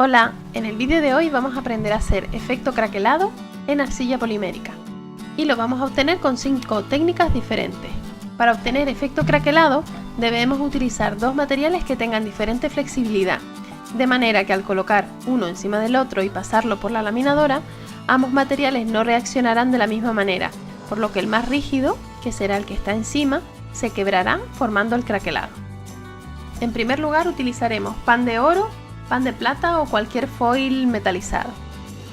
Hola, en el vídeo de hoy vamos a aprender a hacer efecto craquelado en arcilla polimérica y lo vamos a obtener con 5 técnicas diferentes. Para obtener efecto craquelado debemos utilizar dos materiales que tengan diferente flexibilidad, de manera que al colocar uno encima del otro y pasarlo por la laminadora, ambos materiales no reaccionarán de la misma manera, por lo que el más rígido, que será el que está encima, se quebrará formando el craquelado. En primer lugar utilizaremos pan de oro, pan de plata o cualquier foil metalizado.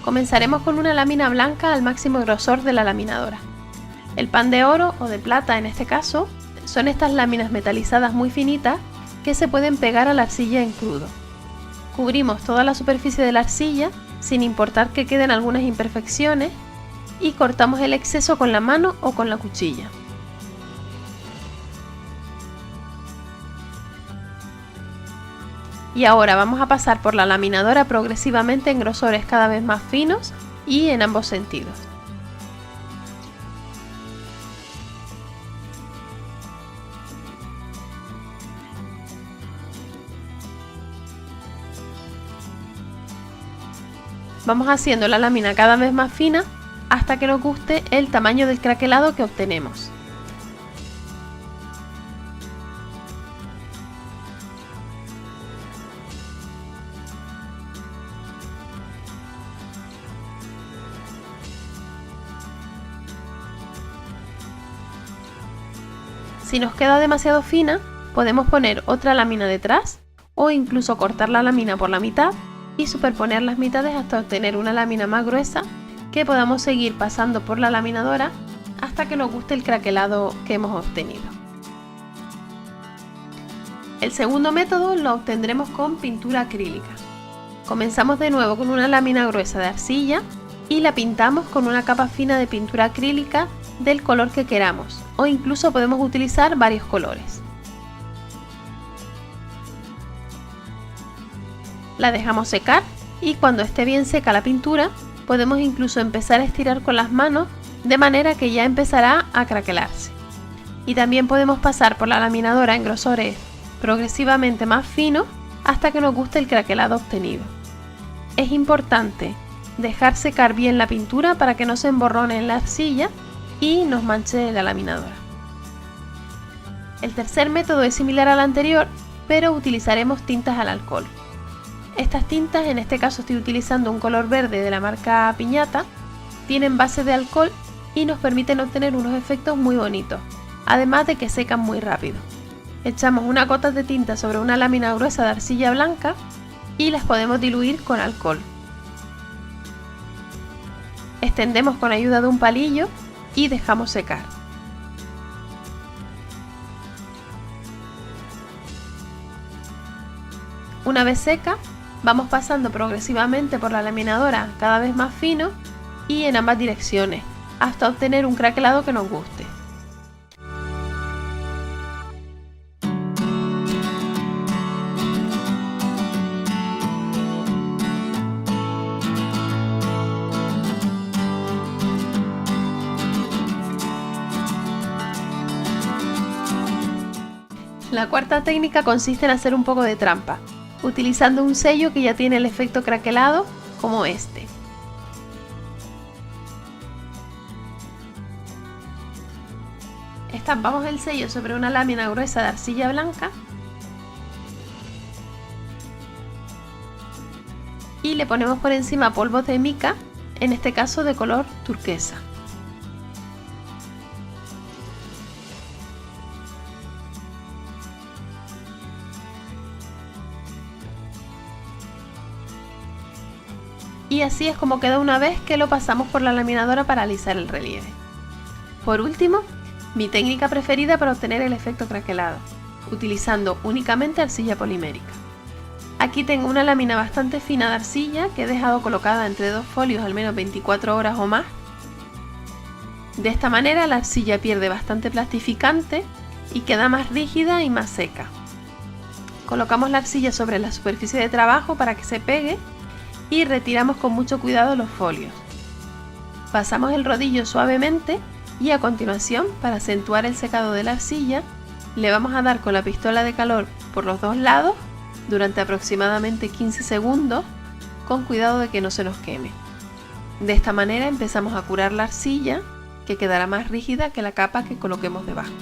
Comenzaremos con una lámina blanca al máximo grosor de la laminadora. El pan de oro o de plata en este caso son estas láminas metalizadas muy finitas que se pueden pegar a la arcilla en crudo. Cubrimos toda la superficie de la arcilla sin importar que queden algunas imperfecciones y cortamos el exceso con la mano o con la cuchilla. Y ahora vamos a pasar por la laminadora progresivamente en grosores cada vez más finos y en ambos sentidos. Vamos haciendo la lámina cada vez más fina hasta que nos guste el tamaño del craquelado que obtenemos. Si nos queda demasiado fina, podemos poner otra lámina detrás o incluso cortar la lámina por la mitad y superponer las mitades hasta obtener una lámina más gruesa que podamos seguir pasando por la laminadora hasta que nos guste el craquelado que hemos obtenido. El segundo método lo obtendremos con pintura acrílica. Comenzamos de nuevo con una lámina gruesa de arcilla y la pintamos con una capa fina de pintura acrílica del color que queramos, o incluso podemos utilizar varios colores. La dejamos secar y cuando esté bien seca la pintura podemos incluso empezar a estirar con las manos de manera que ya empezará a craquelarse. Y también podemos pasar por la laminadora en grosores progresivamente más finos hasta que nos guste el craquelado obtenido. Es importante dejar secar bien la pintura para que no se emborrone en la arcilla y nos manche la laminadora. El tercer método es similar al anterior, pero utilizaremos tintas al alcohol. Estas tintas, en este caso estoy utilizando un color verde de la marca Piñata, tienen base de alcohol y nos permiten obtener unos efectos muy bonitos, además de que secan muy rápido. Echamos unas gotas de tinta sobre una lámina gruesa de arcilla blanca y las podemos diluir con alcohol. Extendemos con ayuda de un palillo y dejamos secar. Una vez seca, vamos pasando progresivamente por la laminadora cada vez más fino y en ambas direcciones, hasta obtener un craquelado que nos guste. La cuarta técnica consiste en hacer un poco de trampa, utilizando un sello que ya tiene el efecto craquelado, como este. Estampamos el sello sobre una lámina gruesa de arcilla blanca y le ponemos por encima polvos de mica, en este caso de color turquesa. Y así es como queda una vez que lo pasamos por la laminadora para alisar el relieve. Por último, mi técnica preferida para obtener el efecto craquelado, utilizando únicamente arcilla polimérica. Aquí tengo una lámina bastante fina de arcilla que he dejado colocada entre dos folios al menos 24 horas o más. De esta manera la arcilla pierde bastante plastificante y queda más rígida y más seca. Colocamos la arcilla sobre la superficie de trabajo para que se pegue y retiramos con mucho cuidado los folios. Pasamos el rodillo suavemente y a continuación, para acentuar el secado de la arcilla, le vamos a dar con la pistola de calor por los dos lados durante aproximadamente 15 segundos con cuidado de que no se nos queme. De esta manera empezamos a curar la arcilla, que quedará más rígida que la capa que coloquemos debajo.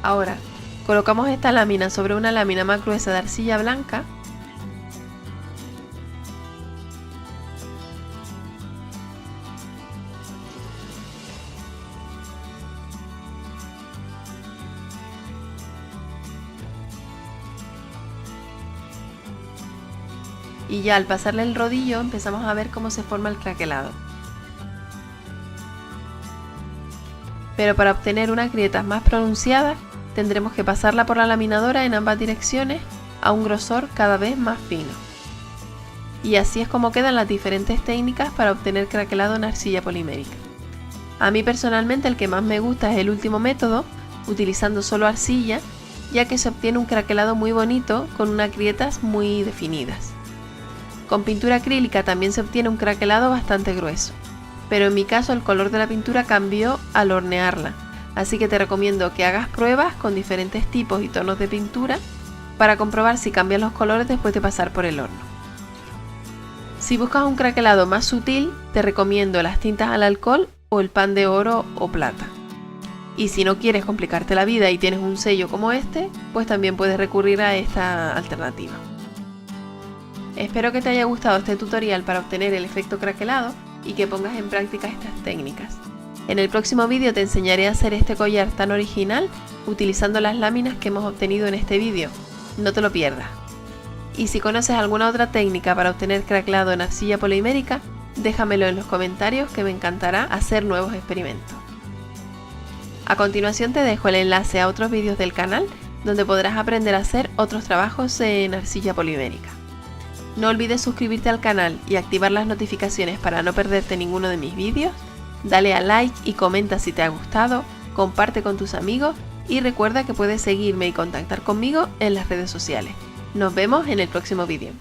Ahora, colocamos esta lámina sobre una lámina más gruesa de arcilla blanca y ya al pasarle el rodillo empezamos a ver cómo se forma el craquelado. Pero para obtener unas grietas más pronunciadas tendremos que pasarla por la laminadora en ambas direcciones a un grosor cada vez más fino. Y así es como quedan las diferentes técnicas para obtener craquelado en arcilla polimérica. A mí personalmente el que más me gusta es el último método, utilizando solo arcilla, ya que se obtiene un craquelado muy bonito con unas grietas muy definidas. Con pintura acrílica también se obtiene un craquelado bastante grueso, pero en mi caso el color de la pintura cambió al hornearla, así que te recomiendo que hagas pruebas con diferentes tipos y tonos de pintura para comprobar si cambian los colores después de pasar por el horno. Si buscas un craquelado más sutil, te recomiendo las tintas al alcohol o el pan de oro o plata. Y si no quieres complicarte la vida y tienes un sello como este, pues también puedes recurrir a esta alternativa. Espero que te haya gustado este tutorial para obtener el efecto craquelado y que pongas en práctica estas técnicas. En el próximo vídeo te enseñaré a hacer este collar tan original utilizando las láminas que hemos obtenido en este vídeo. No te lo pierdas. Y si conoces alguna otra técnica para obtener craquelado en arcilla polimérica, déjamelo en los comentarios que me encantará hacer nuevos experimentos. A continuación te dejo el enlace a otros vídeos del canal donde podrás aprender a hacer otros trabajos en arcilla polimérica. No olvides suscribirte al canal y activar las notificaciones para no perderte ninguno de mis vídeos. Dale a like y comenta si te ha gustado, comparte con tus amigos y recuerda que puedes seguirme y contactar conmigo en las redes sociales. Nos vemos en el próximo vídeo.